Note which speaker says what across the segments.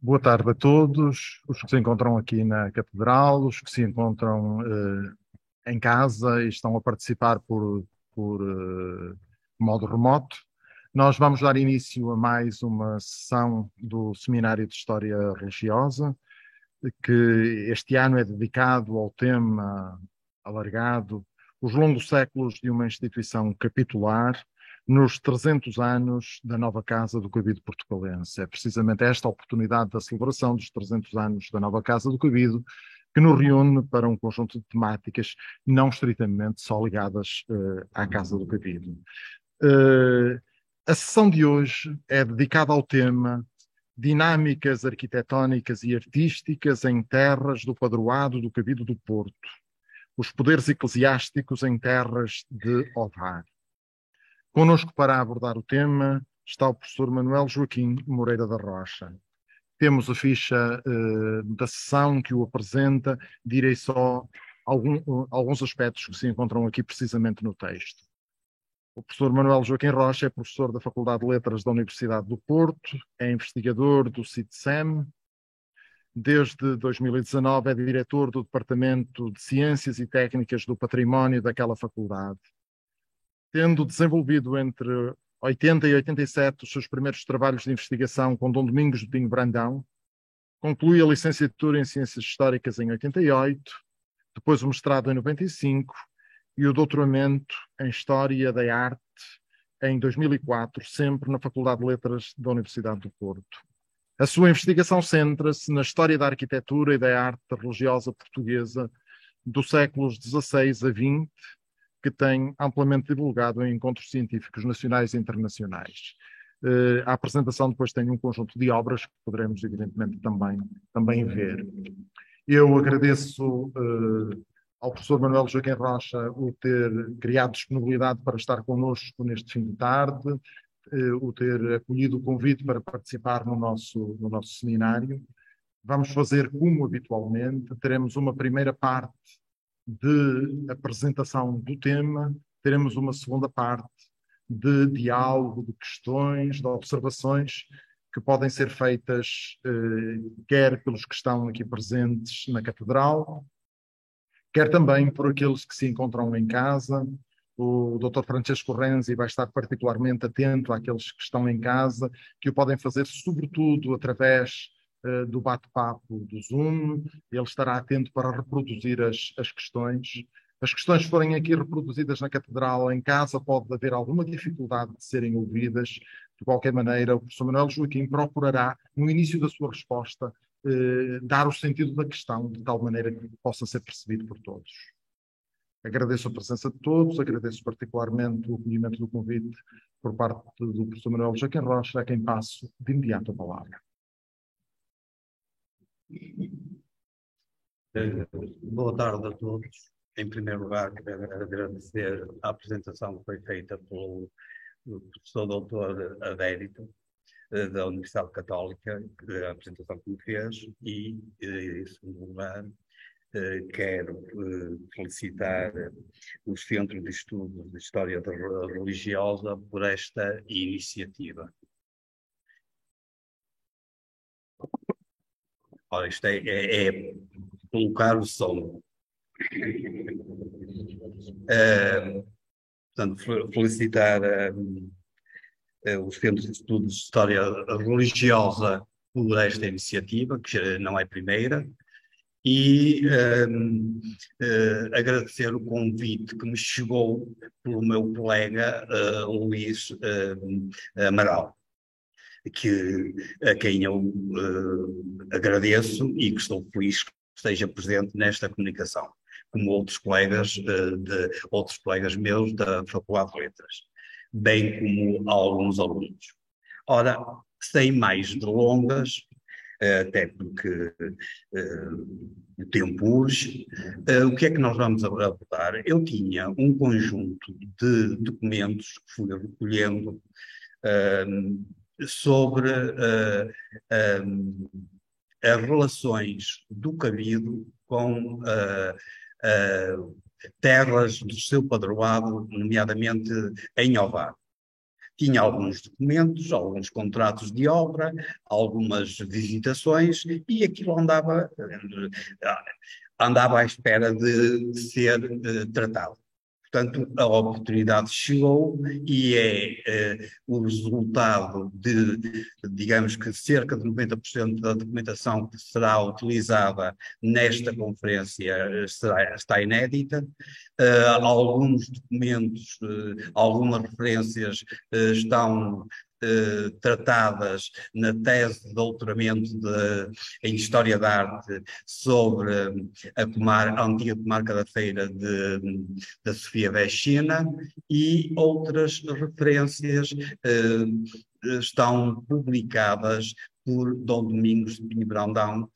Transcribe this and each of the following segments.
Speaker 1: Boa tarde a todos, os que se encontram aqui na Catedral, os que se encontram em casa e estão a participar por modo remoto. Nós vamos dar início a mais uma sessão do Seminário de História Religiosa, que este ano é dedicado ao tema alargado, os longos séculos de uma instituição capitular, nos 300 anos da nova Casa do Cabido Portucalense. É precisamente esta oportunidade da celebração dos 300 anos da nova Casa do Cabido que nos reúne para um conjunto de temáticas não estritamente só ligadas à Casa do Cabido. A sessão de hoje é dedicada ao tema dinâmicas arquitetónicas e artísticas em terras do padroado do Cabido do Porto, os poderes eclesiásticos em terras de Ovar. Connosco para abordar o tema está o professor Manuel Joaquim Moreira da Rocha. Temos a ficha da sessão que o apresenta, direi só alguns aspectos que se encontram aqui precisamente no texto. O professor Manuel Joaquim Rocha é professor da Faculdade de Letras da Universidade do Porto, é investigador do CITSEM. Desde 2019 é diretor do Departamento de Ciências e Técnicas do Património daquela faculdade. Tendo desenvolvido entre 80 e 87 os seus primeiros trabalhos de investigação com Dom Domingos do Pinho Brandão, conclui a licenciatura em Ciências Históricas em 88, depois o mestrado em 95 e o doutoramento em História da Arte em 2004, sempre na Faculdade de Letras da Universidade do Porto. A sua investigação centra-se na história da arquitetura e da arte religiosa portuguesa dos séculos XVI a XX, que tem amplamente divulgado em encontros científicos nacionais e internacionais. A apresentação depois tem um conjunto de obras que poderemos, evidentemente, também ver. Eu agradeço ao professor Manuel Joaquim Rocha o ter criado disponibilidade para estar connosco neste fim de tarde, o ter acolhido o convite para participar no nosso seminário. Vamos fazer como habitualmente, teremos uma primeira parte de apresentação do tema, teremos uma segunda parte de diálogo, de questões, de observações que podem ser feitas quer pelos que estão aqui presentes na Catedral, quer também por aqueles que se encontram em casa. O Dr. Francesco Renzi vai estar particularmente atento àqueles que estão em casa, que o podem fazer sobretudo através do bate-papo do Zoom. Ele estará atento para reproduzir as questões. As questões forem aqui reproduzidas na Catedral, em casa pode haver alguma dificuldade de serem ouvidas. De qualquer maneira, o professor Manuel Joaquim procurará, no início da sua resposta, dar o sentido da questão de tal maneira que possa ser percebido por todos. Agradeço a presença de todos, agradeço particularmente o acolhimento do convite por parte do professor Manuel Joaquim Rocha, a quem passo de imediato a palavra.
Speaker 2: Boa tarde a todos. Em primeiro lugar, quero agradecer a apresentação que foi feita pelo professor doutor Adérito, da Universidade Católica, a apresentação que me fez, e, em segundo lugar, quero felicitar o Centro de Estudos de História Religiosa por esta iniciativa. Ora, isto é colocar o som. Portanto, felicitar os Centros de Estudos de História Religiosa por esta iniciativa, que não é a primeira, e agradecer o convite que me chegou pelo meu colega Luís Amaral, a quem eu agradeço e que estou feliz que esteja presente nesta comunicação, como outros colegas meus da Faculdade de Letras, bem como alguns alunos. Ora, sem mais delongas, até porque o tempo urge, o que é que nós vamos abordar? Eu tinha um conjunto de documentos que fui recolhendo sobre as relações do Cabido com terras do seu padroado, nomeadamente em Ovar. tinha alguns documentos, alguns contratos de obra, algumas visitações, e aquilo andava à espera de ser tratado. Portanto, a oportunidade chegou e o resultado digamos que cerca de 90% da documentação que será utilizada nesta conferência está inédita. Alguns documentos, algumas referências estão tratadas na tese de doutoramento em História da Arte sobre a antiga comarca da Feira da Sofia Vecina, e outras referências estão publicadas por Dom Domingos de Pinho Brandão,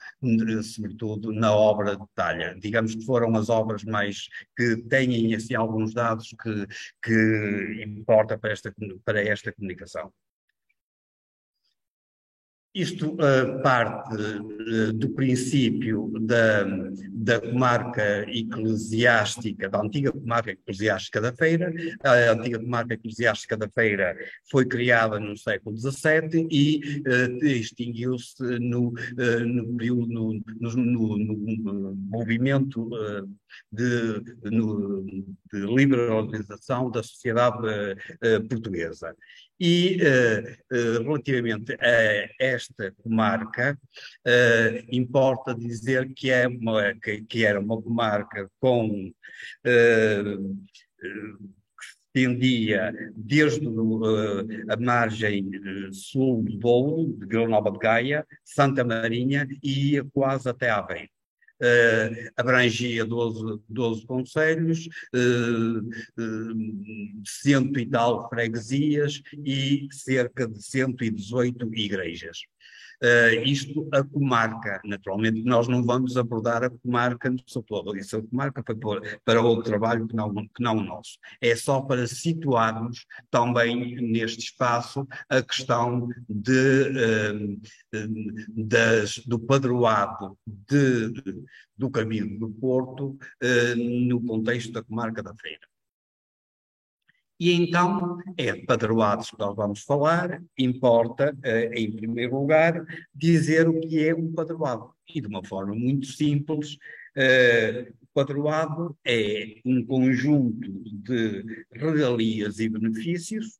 Speaker 2: sobretudo na obra de Talha. Digamos que foram as obras mais que têm assim, alguns dados que importa para esta comunicação. Isto parte do princípio da comarca eclesiástica, da antiga comarca eclesiástica da Feira. A antiga comarca eclesiástica da Feira foi criada no século XVII e extinguiu-se no movimento de liberalização da sociedade portuguesa. E, relativamente a esta comarca, importa dizer que era uma comarca que estendia desde a margem sul do Douro, de Vila Nova de Gaia, Santa Marinha, e ia quase até Aveiro. Abrangia 12 concelhos, 100 e tal freguesias e cerca de 118 igrejas. Isto a comarca, naturalmente nós não vamos abordar a comarca no seu todo, isso a comarca foi para outro trabalho que não o nosso. É só para situarmos também neste espaço a questão do padroado do Caminho do Porto no contexto da comarca da Feira. E então, é de padroados que nós vamos falar. Importa, em primeiro lugar, dizer o que é um padroado. E de uma forma muito simples, o padroado é um conjunto de regalias e benefícios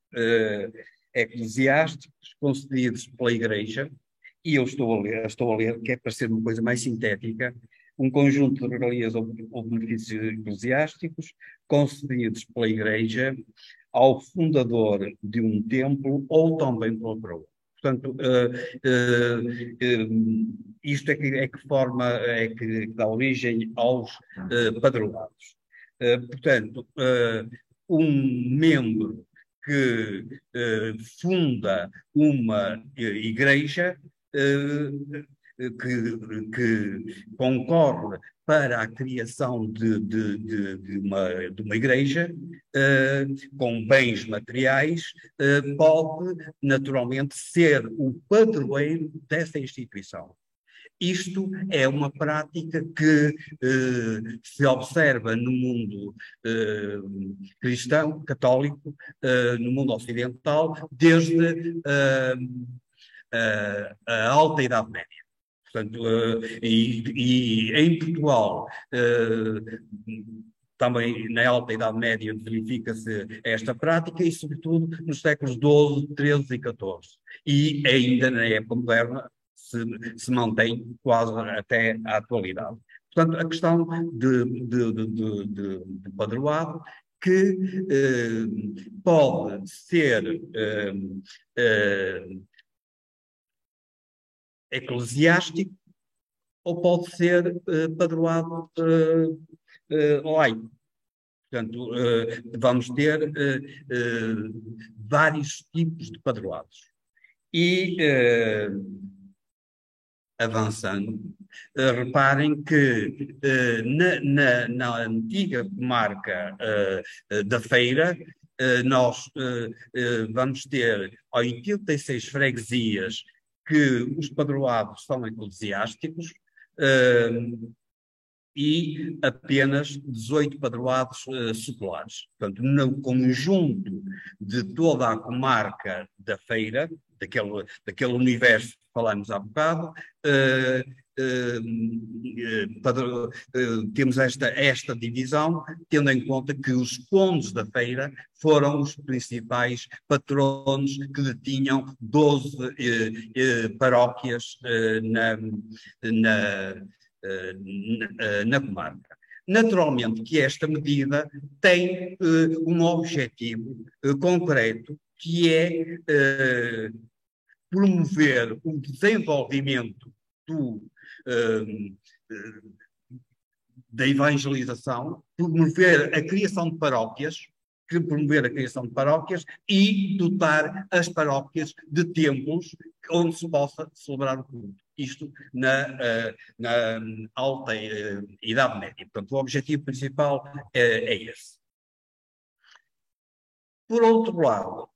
Speaker 2: eclesiásticos concedidos pela Igreja, e eu estou a ler, que é para ser uma coisa mais sintética, um conjunto de regalias ou benefícios eclesiásticos concedidos pela Igreja ao fundador de um templo ou também pela coroa. Portanto, isto é que dá origem aos padroados. Portanto, um membro que funda uma igreja que concorre para a criação de uma igreja com bens materiais, pode naturalmente ser o padroeiro dessa instituição. Isto é uma prática que se observa no mundo cristão, católico, no mundo ocidental, desde a Alta Idade Média. Portanto, e em Portugal, também na Alta Idade Média verifica-se esta prática, e sobretudo nos séculos XII, XIII e XIV. E ainda na época moderna se mantém quase até à atualidade. Portanto, a questão de padroado, que pode ser eclesiástico ou pode ser padroado laico. Portanto, vamos ter vários tipos de padroados. E, avançando, reparem que na antiga comarca da Feira, nós vamos ter 86 freguesias que os padroados são eclesiásticos, e apenas 18 padroados seculares. Portanto, no conjunto de toda a comarca da Feira, daquele universo que falámos há bocado, temos esta divisão, tendo em conta que os condes da Feira foram os principais patronos que detinham 12 paróquias na comarca. Naturalmente que esta medida tem um objetivo concreto, que é promover o desenvolvimento da evangelização, promover a criação de paróquias e dotar as paróquias de templos onde se possa celebrar o culto. Isto na alta Idade Média. Portanto, o objetivo principal é esse. Por outro lado,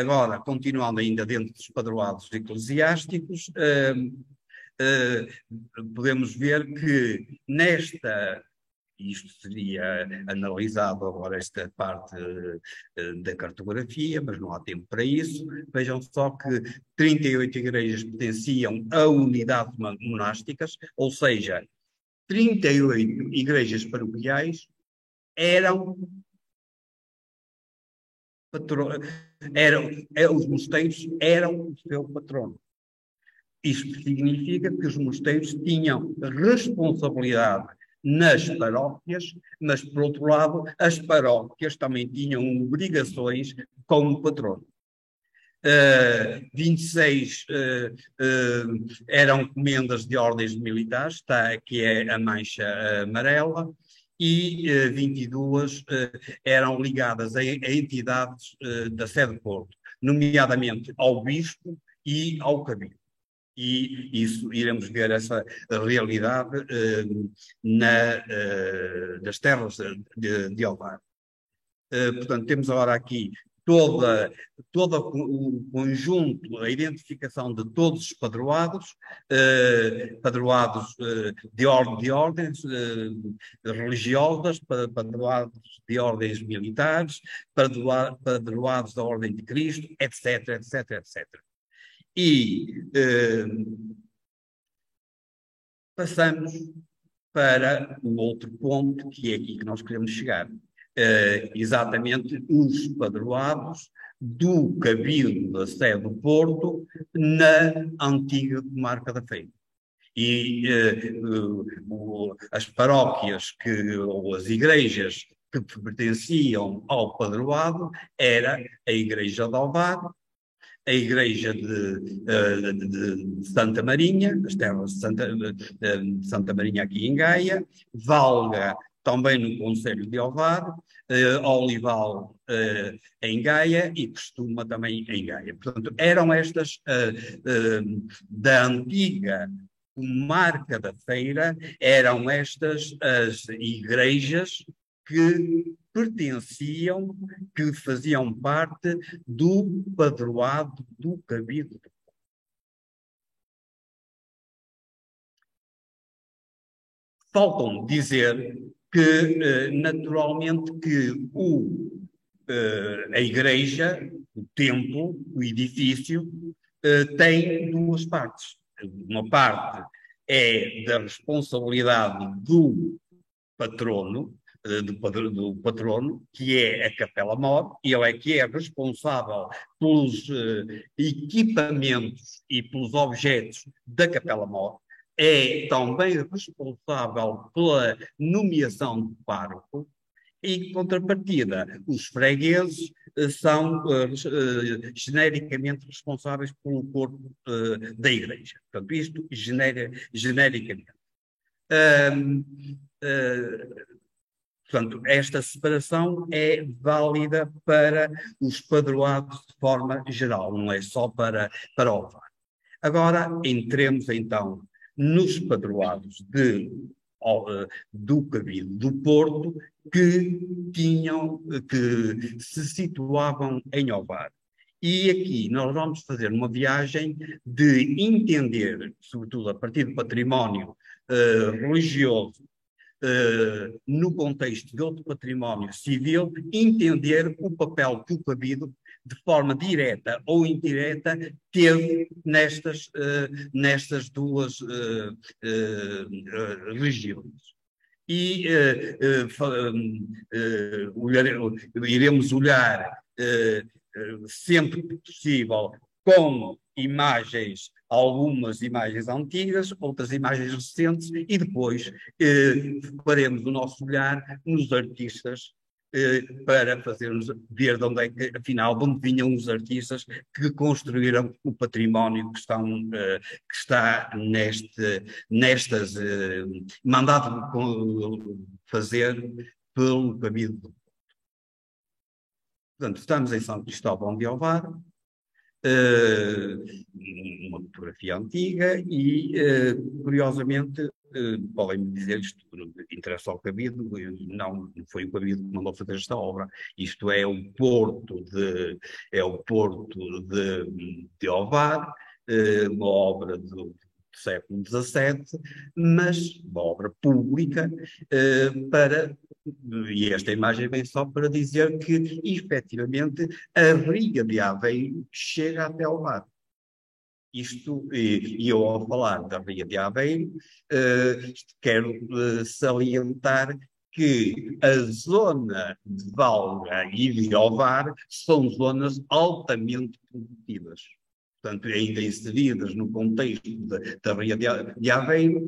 Speaker 2: agora, continuando ainda dentro dos padroados eclesiásticos, podemos ver que isto seria analisado agora, esta parte da cartografia, mas não há tempo para isso. Vejam só que 38 igrejas pertenciam a unidades monásticas, ou seja, 38 igrejas paroquiais os mosteiros eram o seu patrono. Isto significa que os mosteiros tinham responsabilidade nas paróquias, mas, por outro lado, as paróquias também tinham obrigações com o patrono. 26 eram comendas de ordens militares, que é a mancha amarela, e 22 eram ligadas a entidades da sede de Porto, nomeadamente ao bispo e ao cabildo. E isso, iremos ver essa realidade das terras de Ovar. Portanto, temos agora aqui todo o conjunto, a identificação de todos os padroados, de ordens religiosas, padroados de ordens militares, padroados da Ordem de Cristo, etc, etc, etc. E passamos para o outro ponto, que é aqui que nós queremos chegar. Exatamente os padroados do Cabildo da sede do Porto na antiga comarca da Feira. E as paróquias ou as igrejas que pertenciam ao padroado era a Igreja de Ovar, a Igreja de Santa Marinha, as terras de Santa Marinha aqui em Gaia, Valga também no concelho de Ovar, Olival em Gaia e Costuma também em Gaia. Portanto, eram estas da antiga comarca da Feira, eram estas as igrejas que pertenciam, que faziam parte do padroado do Cabildo. Faltam dizer que, naturalmente, que a igreja, o templo, o edifício, tem duas partes. Uma parte é da responsabilidade do patrono, do patrono, que é a Capela-Mor, e ele é que é responsável pelos equipamentos e pelos objetos da Capela-Mor, é também responsável pela nomeação do pároco, e, em contrapartida, os fregueses são genericamente responsáveis pelo corpo da igreja. Portanto, isto genericamente. Portanto, esta separação é válida para os padroados de forma geral, não é só para Ovar. Agora, entremos então nos padroados do Cabildo do Porto que se situavam em Ovar. E aqui nós vamos fazer uma viagem de entender, sobretudo a partir do património religioso, no contexto de outro património civil, entender o papel que o cabido, de forma direta ou indireta, teve nestas duas regiões. E iremos olhar sempre que possível com imagens, algumas imagens antigas, outras imagens recentes, e depois faremos o nosso olhar nos artistas para fazermos ver de onde é que, afinal, de onde vinham os artistas que construíram o património que está nestas mandado fazer pelo Cabildo. Portanto, estamos em São Cristóvão de Ovar, uma fotografia antiga e, curiosamente, podem-me dizer isto interessa ao Cabido, não foi o Cabido que mandou fazer esta obra, isto é o Porto de Ovar, uma obra do século XVII, mas uma obra pública e esta imagem vem só para dizer que, efetivamente, a Riga de Aveiro chega até ao mar. E eu, ao falar da Riga de Aveiro, quero salientar que a zona de Valga e de Ovar são zonas altamente produtivas. Portanto, ainda inseridas no contexto da Ria de Aveiro,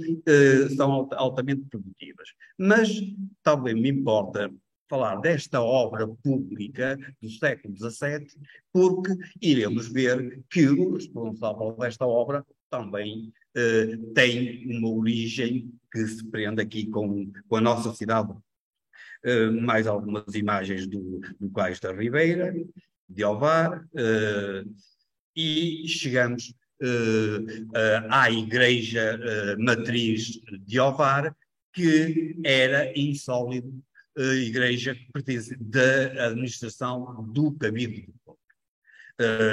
Speaker 2: são altamente produtivas. Mas também me importa falar desta obra pública do século XVII, porque iremos ver que o responsável desta obra também tem uma origem que se prende aqui com a nossa cidade. Mais algumas imagens do Cais da Ribeira, de Ovar, e chegamos à igreja matriz de Ovar, que era insólito, igreja que pertence da administração do Cabildo do Porto.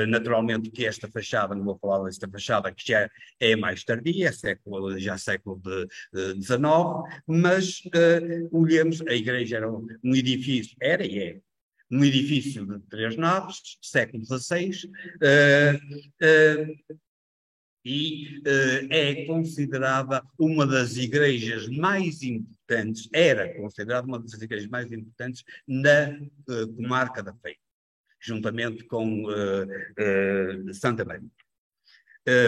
Speaker 2: Naturalmente que esta fachada, não vou falar desta fachada, que já é mais tardia, já século XIX, mas olhemos, a igreja era um edifício, era e é, um edifício de 3 naves, século XVI, e é considerada uma das igrejas mais importantes, era considerada uma das igrejas mais importantes na comarca da Feira, juntamente com Santa Maria.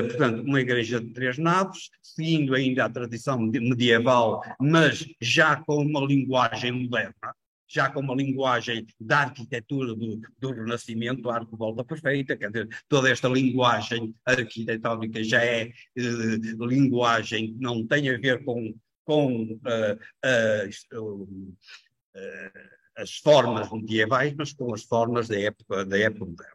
Speaker 2: Portanto, uma igreja de 3 naves, seguindo ainda a tradição medieval, mas já com uma linguagem moderna, já com uma linguagem da arquitetura do Renascimento, a arco-volta perfeita, quer dizer, toda esta linguagem arquitetónica já é linguagem que não tem a ver com as formas medievais, mas com as formas da época moderna.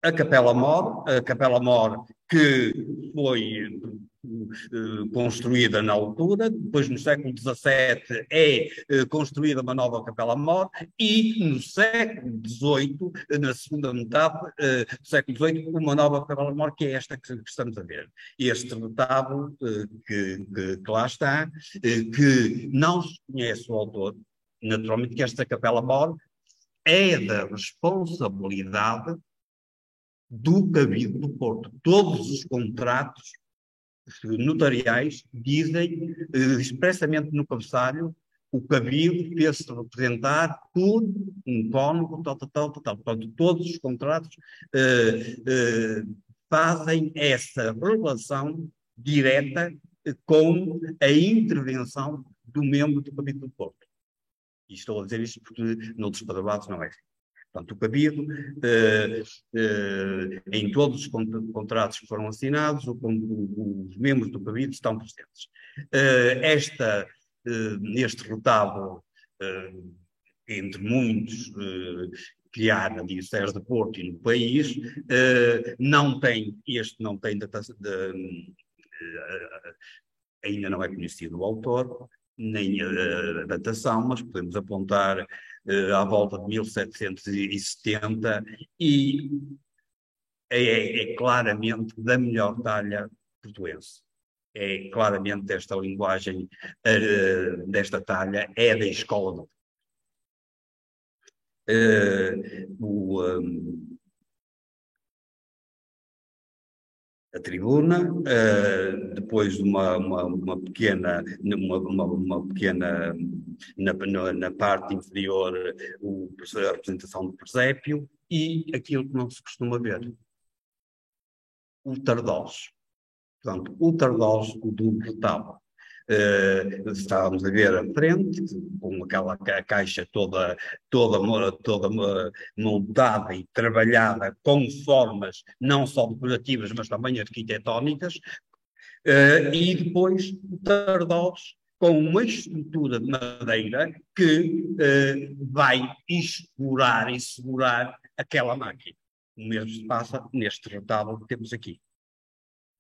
Speaker 2: A Capela Mor, que foi construída na altura, depois no século XVII é construída uma nova Capela Mor, e no século XVIII, na segunda metade do século XVIII, uma nova Capela Mor, que é esta que estamos a ver. Este retábulo que lá está, que não se conhece o autor, naturalmente que esta Capela Mor é da responsabilidade do Cabildo do Porto. Todos os contratos notariais dizem expressamente no cabeçalho: o Cabildo fez-se representar por um cônego, tal. Portanto, todos os contratos fazem essa relação direta com a intervenção do membro do Cabildo do Porto. E estou a dizer isto porque noutros padroados não é assim. Portanto, o Cabildo, em todos os contratos que foram assinados, os membros do Cabildo estão presentes. Este retábulo, entre muitos que há na Diocese de Porto e no país, não tem ainda não é conhecido o autor, nem a datação, mas podemos apontar à volta de 1770 e é claramente da melhor talha portuense. É claramente esta linguagem desta talha é da escola do a tribuna, depois de uma pequena, na parte inferior, a representação do presépio e aquilo que não se costuma ver, o tardós. Portanto, o tardós do retábulo. Estávamos a ver à frente, com aquela caixa toda montada e trabalhada com formas não só decorativas, mas também arquitetónicas, e depois o tardós com uma estrutura de madeira que vai explorar e segurar aquela máquina. O mesmo se passa neste retábulo que temos aqui.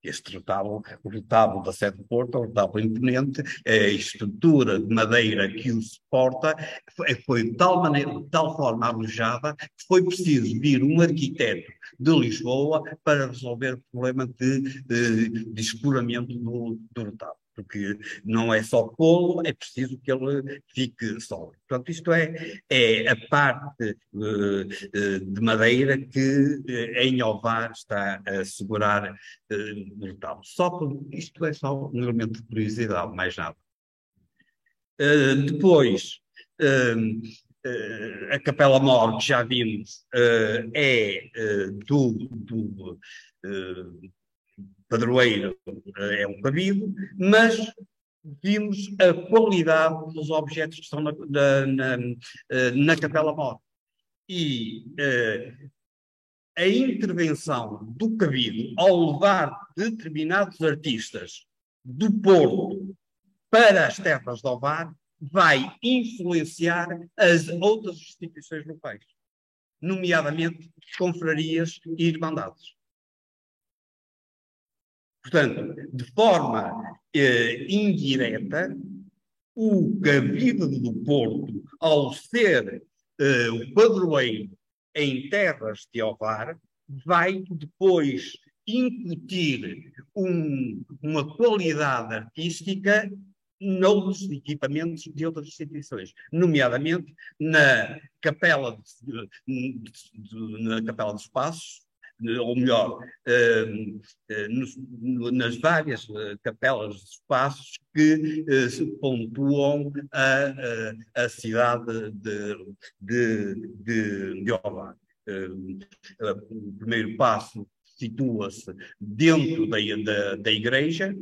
Speaker 2: Este retábulo, o retábulo da Sé do Porto, é um retábulo imponente, a estrutura de madeira que o suporta foi de tal maneira, de tal forma arrojada, que foi preciso vir um arquiteto de Lisboa para resolver o problema de escoramento do retábulo. Porque não é só pô-lo, é preciso que ele fique sólido. Portanto, isto é a parte de madeira que em Ovar está a segurar brutal. Isto é só um elemento de curiosidade, mais nada. Depois, a Capela Mor, que já vimos, é do padroeiro, é um cabido, mas vimos a qualidade dos objetos que estão na Capela Mor. E a intervenção do cabido ao levar determinados artistas do Porto para as terras de Ovar vai influenciar as outras instituições locais, nomeadamente confrarias e irmandades. Portanto, de forma indireta, o cabido do Porto, ao ser o padroeiro em terras de Ovar, vai depois incutir uma qualidade artística noutros equipamentos de outras instituições, nomeadamente na Capela dos Passos, ou melhor, nas várias capelas de espaços que se pontuam a cidade de Ovar. O primeiro passo situa-se dentro da igreja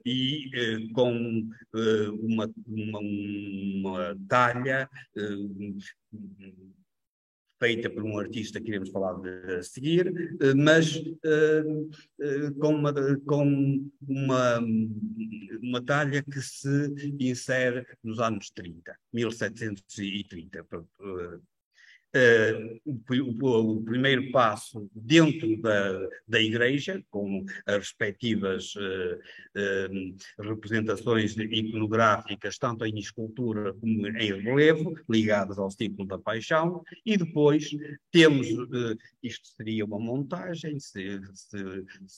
Speaker 2: e com uma talha feita por um artista que iremos falar a seguir, mas com uma talha que se insere nos anos 30, 1730. O primeiro passo dentro da igreja, com as respectivas representações iconográficas, tanto em escultura como em relevo, ligadas ao ciclo da paixão, e depois temos, isto seria uma montagem, se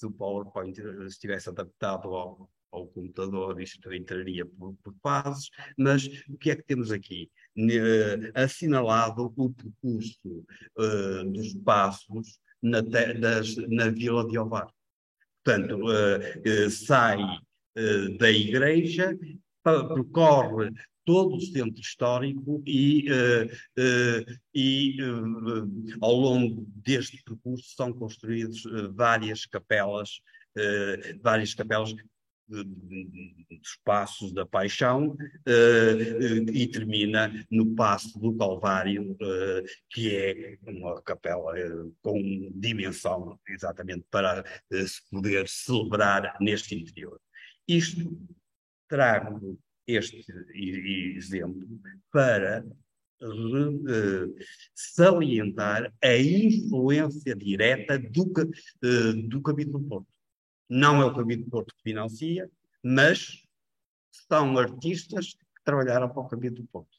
Speaker 2: o PowerPoint estivesse adaptado ao computador, isto entraria por fases, mas o que é que temos aqui? Assinalado o percurso dos passos na Vila de Ovar. Portanto, sai da igreja, percorre todo o centro histórico e ao longo deste percurso são construídas várias capelas dos Passos da Paixão e termina no Passo do Calvário, que é uma capela com dimensão exatamente para se poder celebrar neste interior. Isto trago este exemplo para salientar a influência direta do Cabildo do Porto. Não é o Cabildo do Porto que financia, mas são artistas que trabalharam para o Cabido do Porto.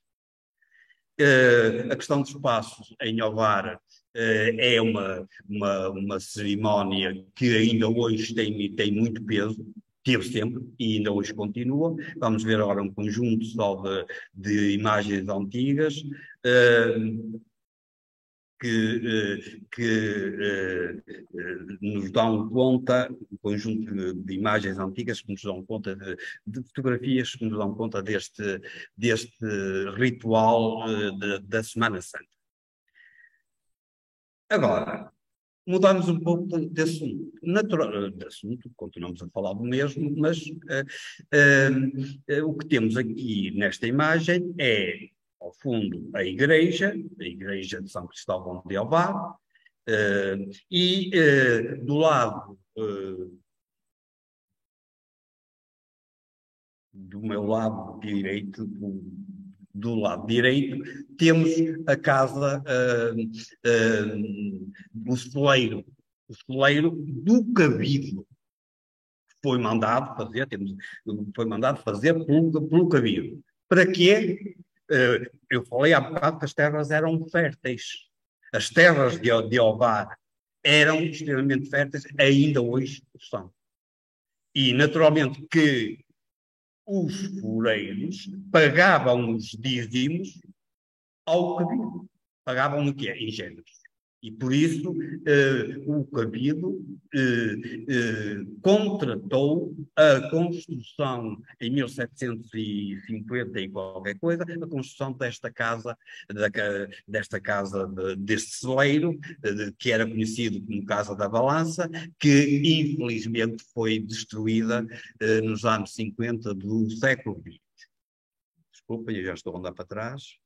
Speaker 2: A questão dos passos em Ovar é uma cerimónia que ainda hoje tem muito peso, teve sempre e ainda hoje continua. Vamos ver agora um conjunto só de imagens antigas. Que nos dão conta, um conjunto de imagens antigas que nos dão conta de fotografias que nos dão conta deste ritual da Semana Santa. Agora, mudamos um pouco de assunto. De assunto, continuamos a falar do mesmo, mas o que temos aqui nesta imagem é, ao fundo, a igreja de São Cristóvão de Ovar, e do lado do meu lado direito, do lado direito, temos a casa, o celeiro do Cabido, que foi mandado fazer, pelo Cabido. Para quê? Eu falei há bocado que as terras eram férteis. As terras de Ovar eram extremamente férteis, ainda hoje são. E, naturalmente, que os foreiros pagavam os dízimos ao Cabido. Pagavam o quê? Em géneros. E por isso o Cabido contratou a construção, em 1750 e qualquer coisa, a construção desta casa, deste celeiro, que era conhecido como Casa da Balança, que infelizmente foi destruída nos anos 50 do século XX. Desculpa, eu já estou a andar para trás.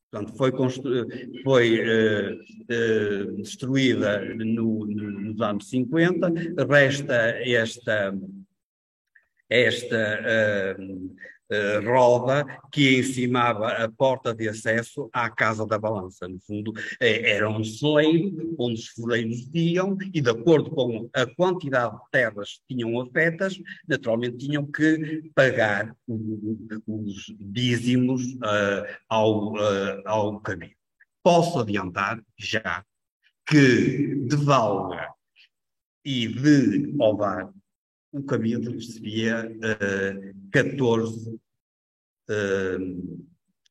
Speaker 2: Portanto, foi destruída nos anos 50, resta esta roda que encimava a porta de acesso à Casa da Balança. No fundo, era um celeiro onde os foreiros iam e, de acordo com a quantidade de terras que tinham afetas, naturalmente tinham que pagar os dízimos ao Cabido. Posso adiantar já que de Valga e de Ovar o Cabido recebia 14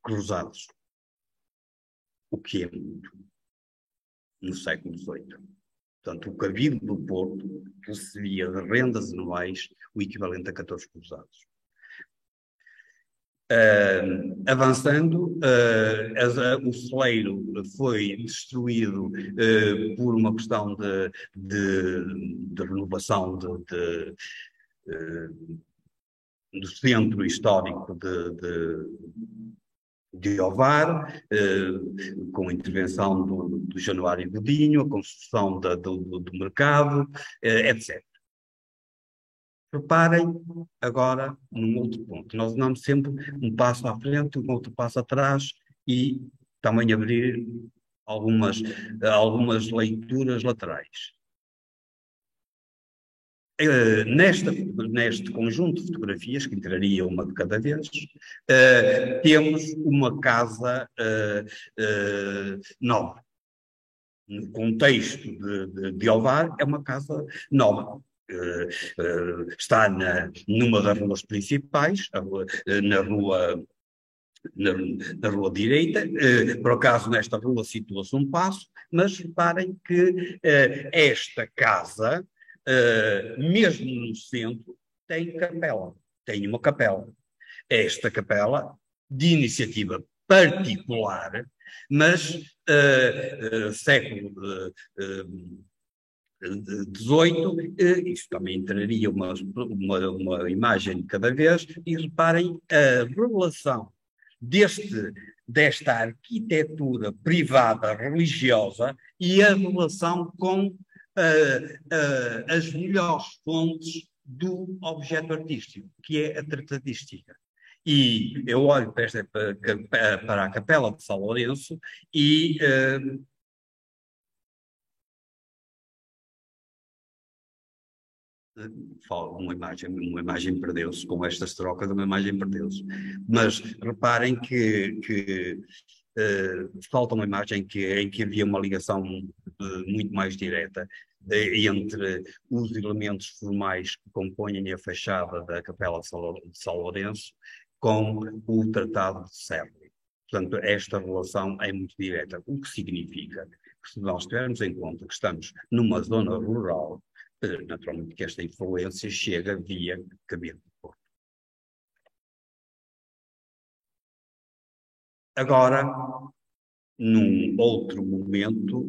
Speaker 2: cruzados, o que é muito, no século XVIII. Portanto, o Cabido do Porto recebia de rendas anuais o equivalente a 14 cruzados. Avançando, o celeiro foi destruído por uma questão de renovação do centro histórico de Ovar, com a intervenção do Januário Godinho, a construção do mercado, etc. Reparem agora num outro ponto. Nós damos sempre um passo à frente, um outro passo atrás e também abrir algumas leituras laterais. Neste conjunto de fotografias, que entraria uma de cada vez, temos uma casa nova. No contexto de Ovar, é uma casa nova. Está numa das ruas principais, na rua direita. Por acaso, nesta rua situa-se um paço, mas reparem que esta casa, mesmo no centro, tem uma capela. Esta capela, de iniciativa particular, mas século XVIII, isso também traria uma imagem de cada vez, e reparem a relação desta arquitetura privada religiosa e a relação com as melhores fontes do objeto artístico, que é a tratadística. E eu olho para a Capela de São Lourenço e uma imagem perdeu-se, com estas trocas uma imagem perdeu-se. Mas reparem que falta uma imagem em que havia uma ligação muito mais direta entre os elementos formais que compõem a fachada da Capela de São Lourenço com o Tratado de Sèvres. Portanto, esta relação é muito direta, o que significa que, se nós tivermos em conta que estamos numa zona rural, naturalmente que esta influência chega via Cabildo do Porto. Agora, num outro momento,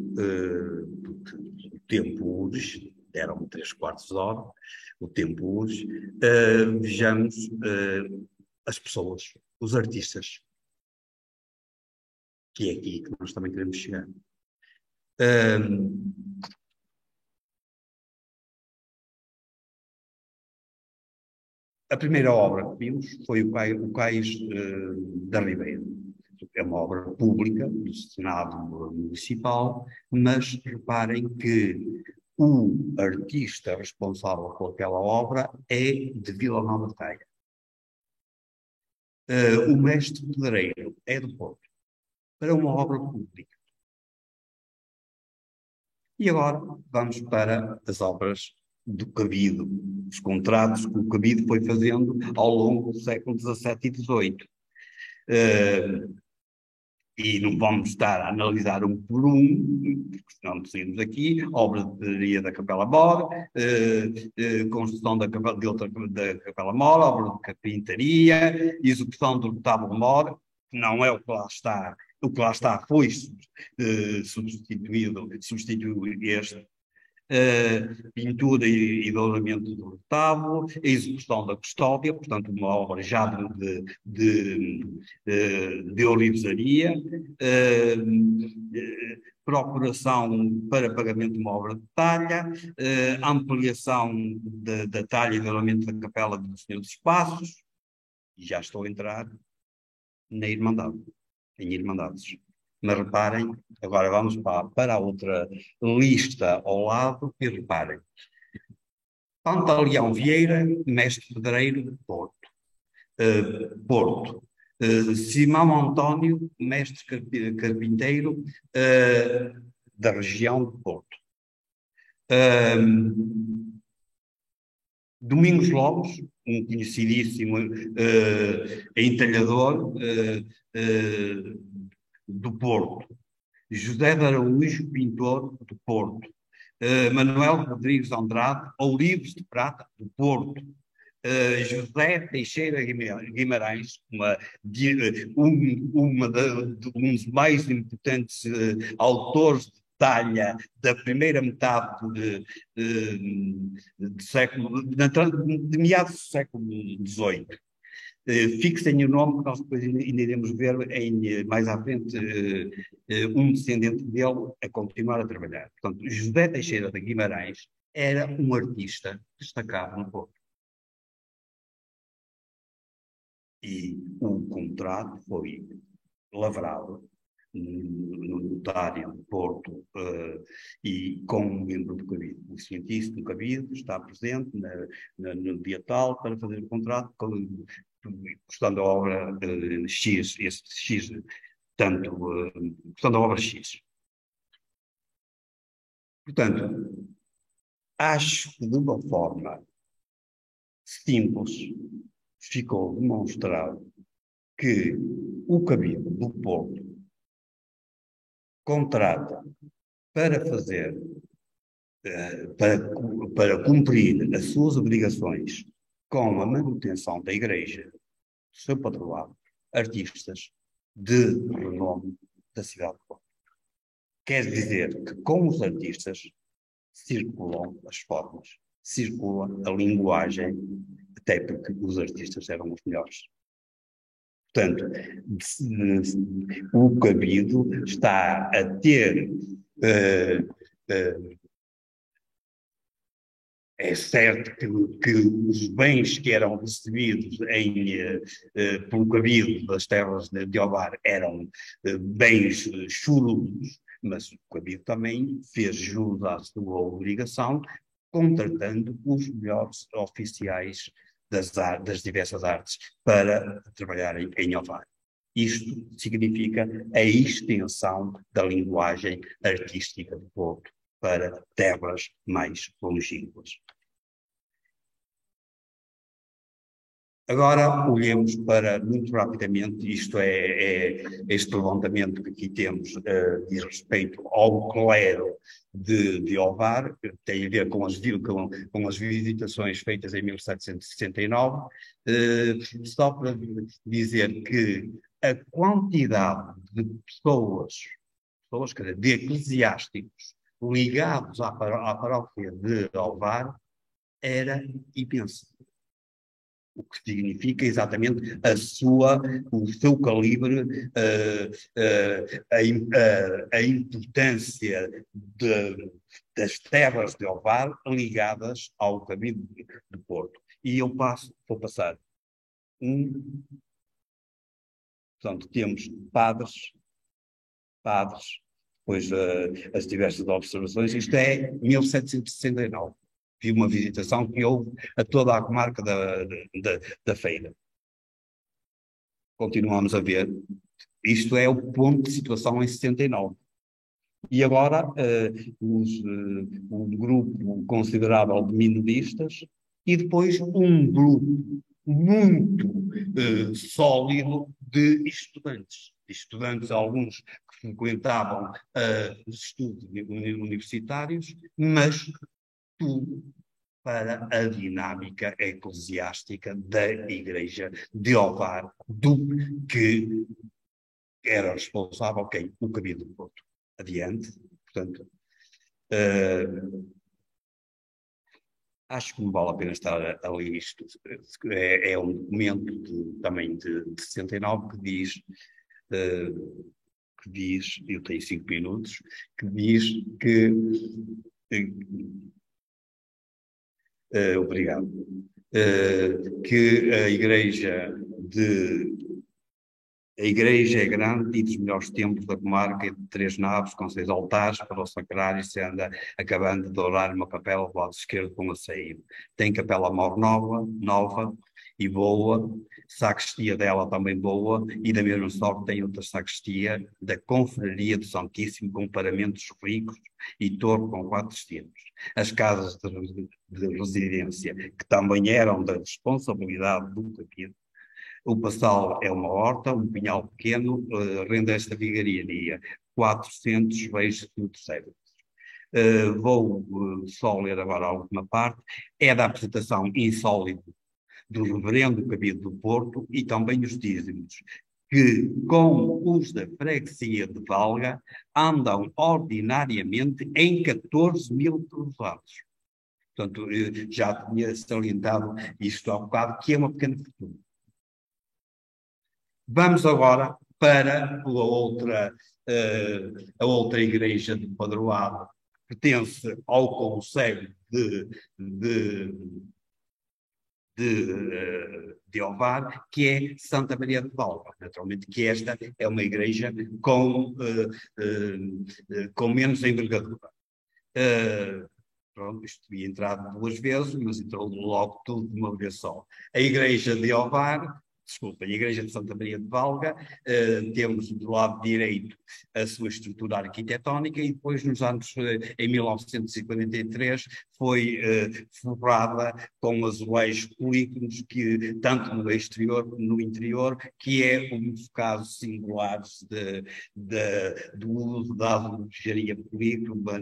Speaker 2: o tempo urge, deram 3/4 de hora, o tempo urge, vejamos as pessoas, os artistas, que é aqui que nós também queremos chegar. A primeira obra que vimos foi o Cais da Ribeira. É uma obra pública do Senado Municipal, mas reparem que o artista responsável por aquela obra é de Vila Nova de Gaia. O mestre pedreiro é do Porto, para uma obra pública. E agora vamos para as obras do Cabido, os contratos que o Cabido foi fazendo ao longo do século XVII e XVIII. E não vamos estar a analisar um por um, porque senão saímos aqui, obra de pedreria da Capela Mor, construção da Capela Mor, obra de carpintaria, execução do retábulo Mor, que não é o que lá está. O que lá está foi substituiu este, pintura e douramento do retábulo, a execução da custódia, portanto uma obra já de ourivesaria, procuração para pagamento de uma obra de talha, ampliação da talha e douramento da Capela do Senhor dos Passos, e já estou a entrar na Irmandade, em Irmandades. Mas reparem, agora vamos para a outra lista ao lado e reparem. Pantaleão Vieira, mestre pedreiro de Porto. Porto. Simão António, mestre carpinteiro da região de Porto. Domingos Lopes, um conhecidíssimo entalhador do Porto. José de Araújo, pintor do Porto. Manuel Rodrigues Andrade, Ourives de Prata, do Porto. José Teixeira Guimarães, um dos mais importantes autores de talha da primeira metade de meados do século XVIII. Fixem o nome, que nós depois ainda iremos ver mais à frente um descendente dele a continuar a trabalhar. Portanto, José Teixeira de Guimarães era um artista destacado no Porto. E o contrato foi lavrado no notário de Porto e com um membro do Cabildo. O cientista do Cabildo está presente no dia tal para fazer o contrato, custando a obra X, esse X, tanto, custando a obra X. Portanto, acho que de uma forma simples ficou demonstrado que o Cabildo do Porto contrata para fazer, para cumprir as suas obrigações com a manutenção da igreja, do seu patroado, artistas de renome da cidade de Porto. Quer dizer que com os artistas circulam as formas, circula a linguagem, até porque os artistas eram os melhores. Portanto, o Cabildo está a ter é certo que os bens que eram recebidos pelo Cabildo das terras de Ovar eram bens churros, mas o Cabildo também fez jus à sua obrigação contratando os melhores oficiais das diversas artes para trabalharem em Ovar. Isto significa a extensão da linguagem artística do Porto para terras mais longínquas. Agora, olhemos para, muito rapidamente, este levantamento que aqui temos diz respeito ao clero de Ovar, que tem a ver com as visitações feitas em 1769, só para dizer que a quantidade de pessoas, quer dizer, de eclesiásticos ligados à paróquia de Ovar era imensa. O que significa exatamente o seu calibre, a importância das terras de Ovar ligadas ao caminho do Porto. E eu vou passar portanto, temos padres, depois as diversas observações. Isto é 1769. Vi uma visitação que houve a toda a comarca da Feira. Continuamos a ver. Isto é o ponto de situação em 69. E agora um grupo considerável de minoristas e depois um grupo muito sólido de estudantes, alguns que frequentavam os estudos universitários, mas tudo para a dinâmica eclesiástica da Igreja de Ovar, do que era responsável quem? O Cabildo do Porto. Adiante, portanto, acho que não vale a pena estar a ler isto. É um documento também de 69 que diz, eu tenho 5 minutos, que diz que obrigado. Que a Igreja é grande e dos melhores templos da comarca, de 3 naves, com 6 altares para o sacrário, sendo acabando de dourar uma capela do lado esquerdo com a saída. Tem capela mor nova e boa, sacristia dela também boa, e da mesma sorte tem outra sacristia da Confraria do Santíssimo, com paramentos ricos e torre com 4 extremos. As casas de residência, que também eram da responsabilidade do Cabildo. O passal é uma horta, um pinhal pequeno, rende esta vigariaria, 400 vezes no terceiro. Vou só ler agora a última parte. É da apresentação insólita do reverendo Cabildo do Porto e também os dízimos, que com os da freguesia de Valga andam ordinariamente em 14 mil cruzados. Portanto, já tinha salientado isto há bocado, que é uma pequena fortuna. Vamos agora para a outra igreja de Padroado, que pertence ao concelho de Ovar, que é Santa Maria de Valga. Naturalmente que esta é uma igreja com menos envergadura. Pronto, isto tinha entrado 2 vezes, mas entrou logo tudo de uma vez só. A igreja de Ovar, a Igreja de Santa Maria de Valga, temos do lado direito a sua estrutura arquitetónica e depois em 1943, foi forrada com azulejos polígonos, que, tanto no exterior como no interior, que é um dos casos singulares do uso da azulejaria polícroma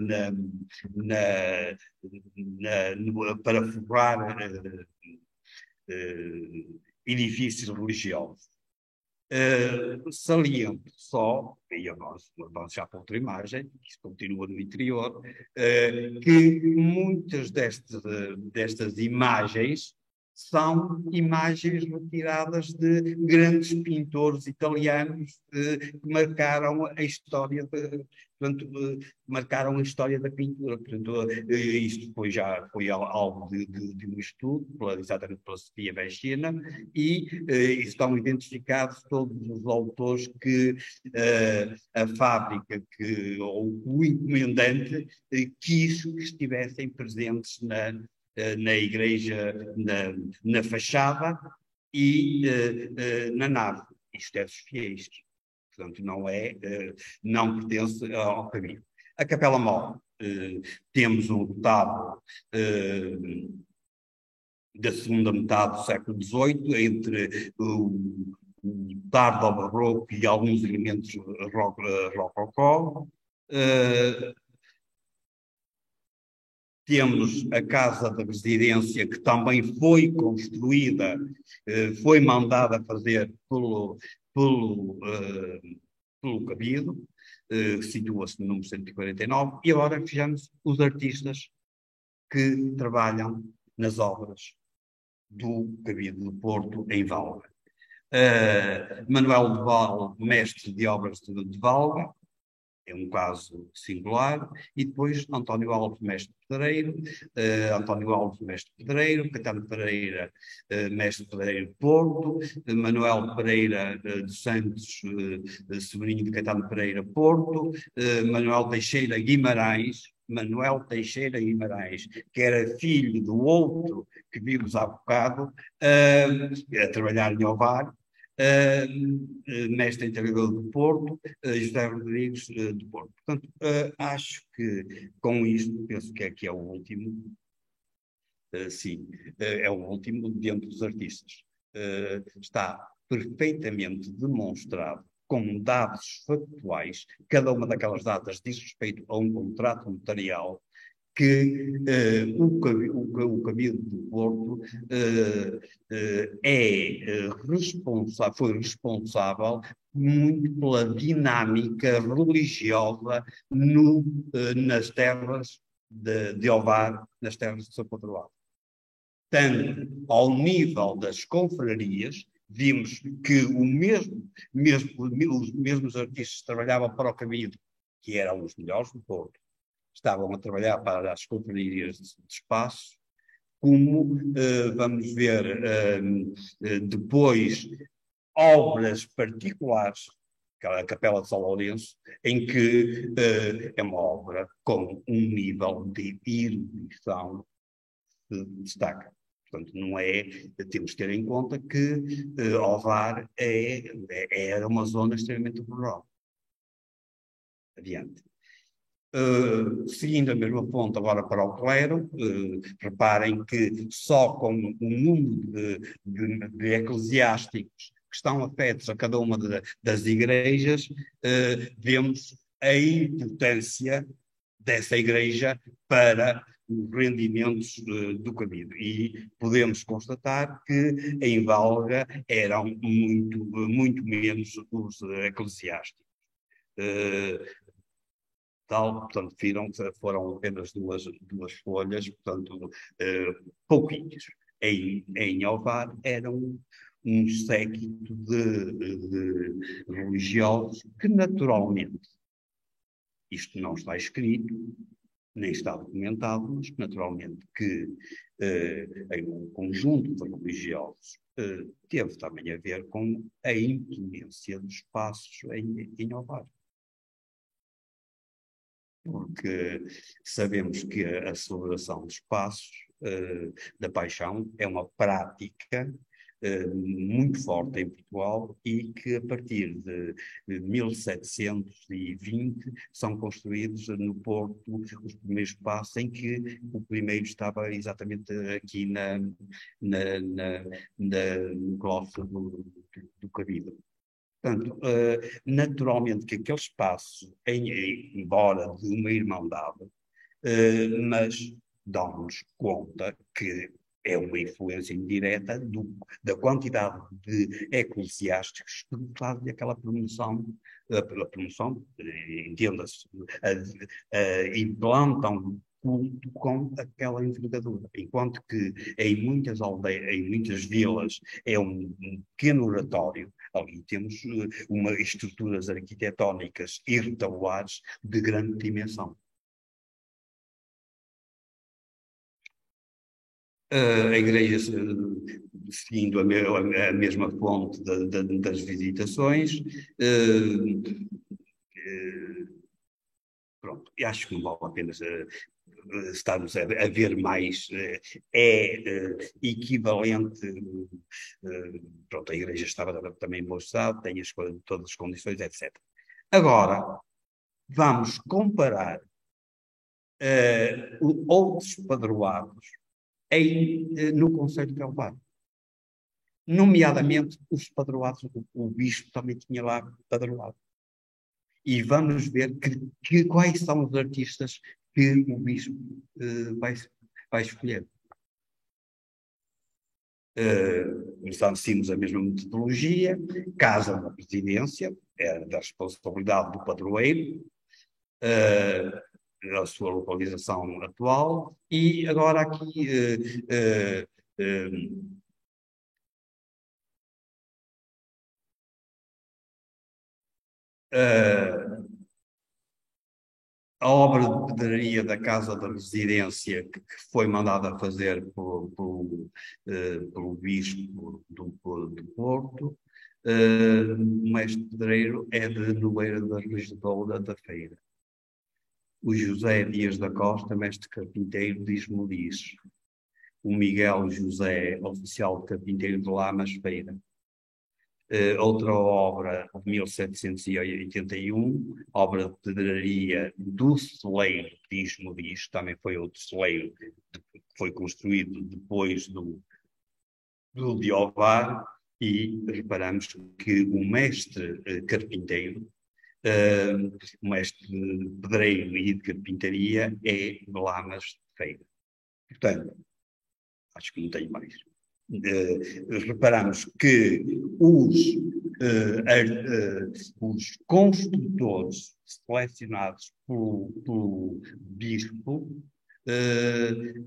Speaker 2: para forrar edifícios religiosos. Saliento só, e avanço já para outra imagem, que isso continua no interior, que muitas destas imagens são imagens retiradas de grandes pintores italianos que marcaram a história portanto, marcaram a história da pintura. Portanto, isto já foi alvo de um estudo, exatamente pela Sofia Vescina, e estão identificados todos os autores que a fábrica ou o encomendante quis que estivessem presentes na igreja, na fachada e na nave. Isto é dos fiéis. Portanto, não pertence ao caminho. A Capela Mor, temos um retábulo da segunda metade do século XVIII, entre o tardo barroco e alguns elementos rococó. Temos a Casa da Residência, que também foi construída, foi mandada fazer pelo Cabido, situa-se no número 149, e agora vejamos os artistas que trabalham nas obras do Cabido do Porto, em Valga. Manuel de Val, mestre de obras de Valga, é um caso singular, e depois António Alves, mestre pedreiro, António Alves, mestre pedreiro, Caetano Pereira, mestre pedreiro de Porto, Manuel Pereira dos Santos, sobrinho de Caetano Pereira, Porto, Manuel Teixeira Guimarães, que era filho do outro que vimos há bocado, a trabalhar em Ovar, mestre integrador do Porto, José Rodrigues do Porto. Portanto, acho que com isto, penso que aqui é o último, sim, é o último dentro dos artistas. Está perfeitamente demonstrado com dados factuais, cada uma daquelas datas diz respeito a um contrato notarial, que o Cabildo do Porto foi responsável muito pela dinâmica religiosa nas terras de Ovar, nas terras de São Padroado. Tanto ao nível das confrarias, vimos que os mesmos artistas que trabalhavam para o Cabildo, que eram os melhores do Porto, estavam a trabalhar para as confrarias de espaço, como vamos ver depois obras particulares, a Capela de São Lourenço, em que é uma obra com um nível de erudição que destaca. Portanto, não é, temos que ter em conta que Ovar era uma zona extremamente rural. Adiante. Seguindo a mesma ponta agora para o clero, reparem que só com o número de eclesiásticos que estão afetos a cada uma das igrejas, vemos a importância dessa igreja para os rendimentos do Cabildo. E podemos constatar que em Valga eram muito menos os eclesiásticos. Portanto, viram que foram apenas duas folhas, portanto, pouquinhos. Em Ovar eram um séquito de religiosos que, naturalmente, isto não está escrito, nem está documentado, mas naturalmente que um conjunto de religiosos teve também a ver com a imponência dos passos em Ovar. Porque sabemos que a celebração dos passos da Paixão é uma prática muito forte em Portugal e que a partir de 1720 são construídos no Porto os primeiros passos, em que o primeiro estava exatamente aqui no claustro do Cabildo. Portanto, naturalmente que aquele espaço, embora de uma irmandade, mas dão-nos conta que é uma influência indireta da quantidade de eclesiásticos que fazem aquela promoção, pela promoção, entenda-se, implantam culto com aquela envergadura. Enquanto que em muitas aldeias, em muitas vilas, é um pequeno oratório, ali temos estruturas arquitetónicas irregulares de grande dimensão. A igreja, seguindo a mesma fonte das visitações, pronto, e acho que não vale a pena estarmos a ver mais, equivalente, pronto, a igreja estava também em bom estado, tem todas as condições, etc. Agora, vamos comparar outros padroados no Conselho de Elvado. Nomeadamente, os padroados, o bispo também tinha lá padroado. E vamos ver quais são os artistas que o bispo vai escolher. Seguimos a mesma metodologia, casa na presidência, é da responsabilidade do padroeiro, a sua localização atual, e agora aqui a obra de pedraria da Casa da Residência que foi mandada fazer pelo Bispo do Porto, o mestre pedreiro é de Nogueira da Regedoura da Feira. O José Dias da Costa, mestre carpinteiro de Ismoliz. O Miguel José, oficial de carpinteiro de Lamas Feira. Outra obra de 1781, obra de pedraria do celeiro de Ismoliz, também foi outro celeiro que foi construído depois do de Ovar, e reparamos que o mestre carpinteiro, o mestre pedreiro e de carpintaria é de Lamas de Feira. Portanto, acho que não tenho mais. Reparamos que os construtores selecionados pelo bispo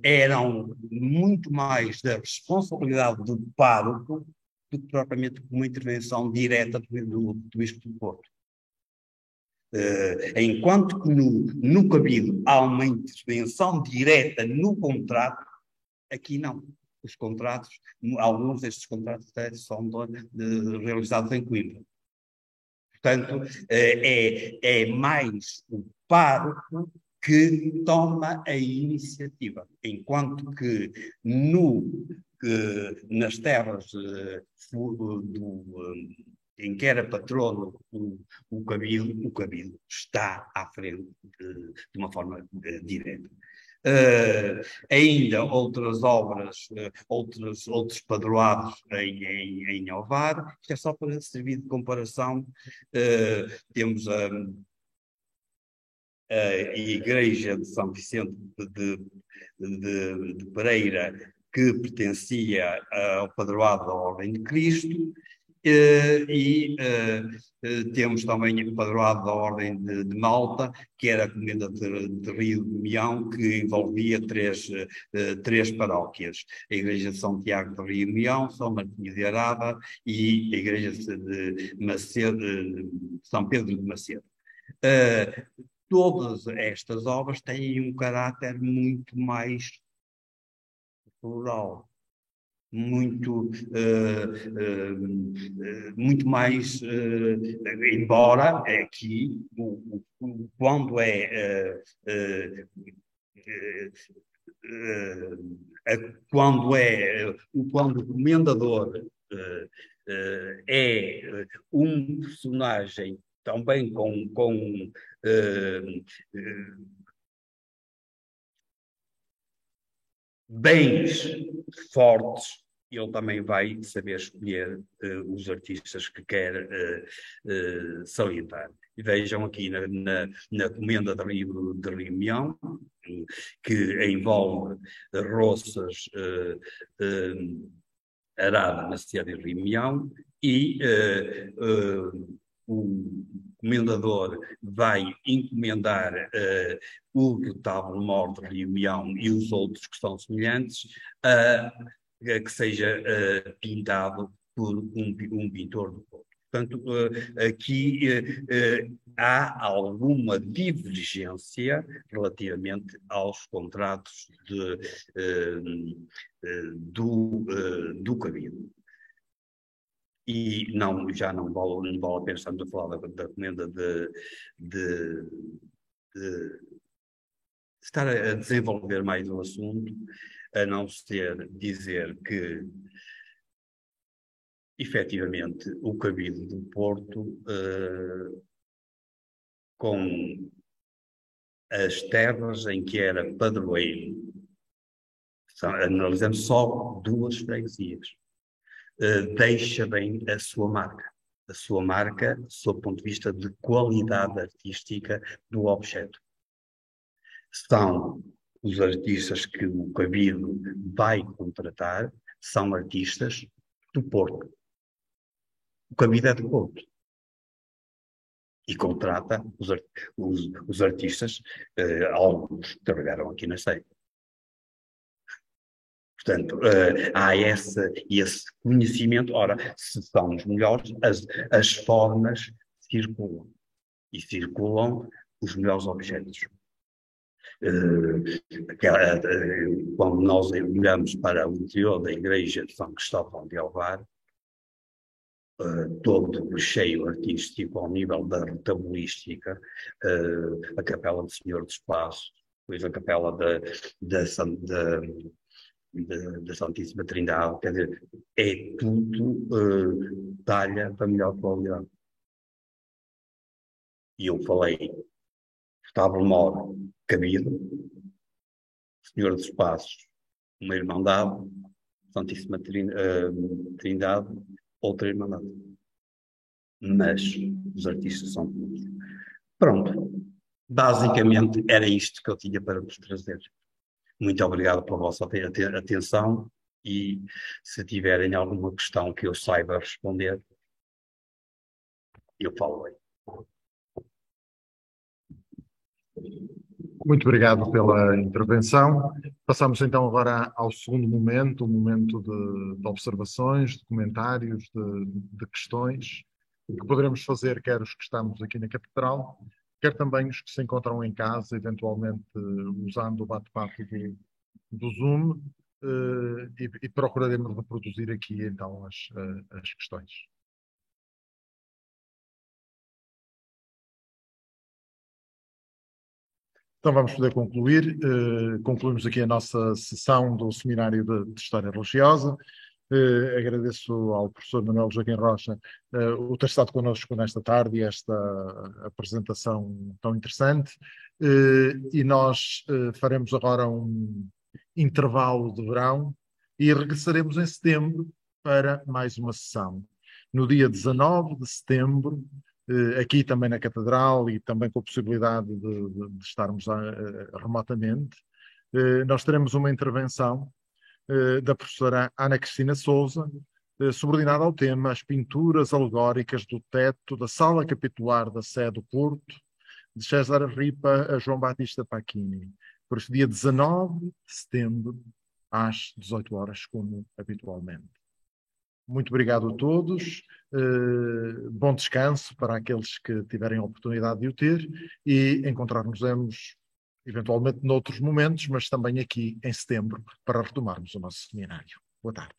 Speaker 2: eram muito mais da responsabilidade do pároco do que propriamente uma intervenção direta do bispo do Porto. Enquanto que no cabido há uma intervenção direta no contrato, aqui não. Os contratos, alguns destes contratos são realizados em Coimbra. Portanto, é mais o pároco que toma a iniciativa, enquanto que nas terras em que era patrono o cabido está à frente de uma forma direta. Ainda outras obras, outros padroados em Ovar. Isto é só para servir de comparação. Temos a Igreja de São Vicente de Pereira, que pertencia ao padroado da Ordem de Cristo, temos também o padroado da Ordem de Malta, que era a Comenda de Rio de Mião, que envolvia três paróquias: a Igreja de São Tiago de Rio de Mião, São Martinho de Arada e a Igreja de São Pedro de Macedo. Todas estas obras têm um caráter muito mais plural, muito mais, embora aqui, quando quando o comendador é um personagem também com bens fortes, ele também vai saber escolher os artistas que quer salientar. E vejam aqui na Comenda de Rio Mião, que envolve Roças, Arada, Macedo e Rio Mião, e o comendador vai encomendar o retábulo-mor de Rio e os outros que são semelhantes, que seja pintado por um pintor do Porto. Portanto, aqui há alguma divergência relativamente aos contratos do Cabildo. E não, já não vale a pena estarmos a falar da comenda de estar a desenvolver mais o assunto, a não ser dizer que efetivamente o Cabildo do Porto, com as terras em que era padroeiro, analisamos só 2 freguesias, deixa bem a sua marca sob o ponto de vista de qualidade artística do objeto. São os artistas que o Cabildo vai contratar, são artistas do Porto. O Cabildo é do Porto. E contrata os artistas, alguns que trabalharam aqui na SEI. Portanto, há esse conhecimento. Ora, se são os melhores, as formas circulam. E circulam os melhores objetos. Quando nós olhamos para o interior da igreja de São Cristóvão de Alvar, todo cheio artístico ao nível da retabolística, a Capela do Senhor dos Passos, depois a Capela da Santíssima Trindade, quer dizer, é tudo talha da melhor qualidade. E eu falei, retábulo-mor, Cabildo, Senhor dos Passos, uma irmandade, Santíssima Trindade, outra irmandade. Mas os artistas são todos. Pronto. Basicamente era isto que eu tinha para vos trazer. Muito obrigado pela vossa atenção e se tiverem alguma questão que eu saiba responder, eu falo aí.
Speaker 1: Muito obrigado pela intervenção. Passamos então agora ao segundo momento, o momento de observações, de comentários, de questões, que poderemos fazer quer os que estamos aqui na Catedral, quer também os que se encontram em casa, eventualmente usando o bate-papo do Zoom, e procuraremos reproduzir aqui então as questões. Então vamos poder concluir. Concluímos aqui a nossa sessão do Seminário de História Religiosa. Agradeço ao professor Manuel Joaquim Rocha o ter estado connosco nesta tarde e esta apresentação tão interessante. E nós faremos agora um intervalo de verão e regressaremos em setembro para mais uma sessão. No dia 19 de setembro, aqui também na Catedral e também com a possibilidade de estarmos remotamente, nós teremos uma intervenção da professora Ana Cristina Souza, subordinada ao tema As pinturas alegóricas do teto da Sala Capitular da Sé do Porto, de César Ripa a João Batista Pacchini, por este dia 19 de setembro, às 18 horas, como habitualmente. Muito obrigado a todos, bom descanso para aqueles que tiverem a oportunidade de o ter e encontrar-nos-emos eventualmente noutros momentos, mas também aqui em setembro para retomarmos o nosso seminário. Boa tarde.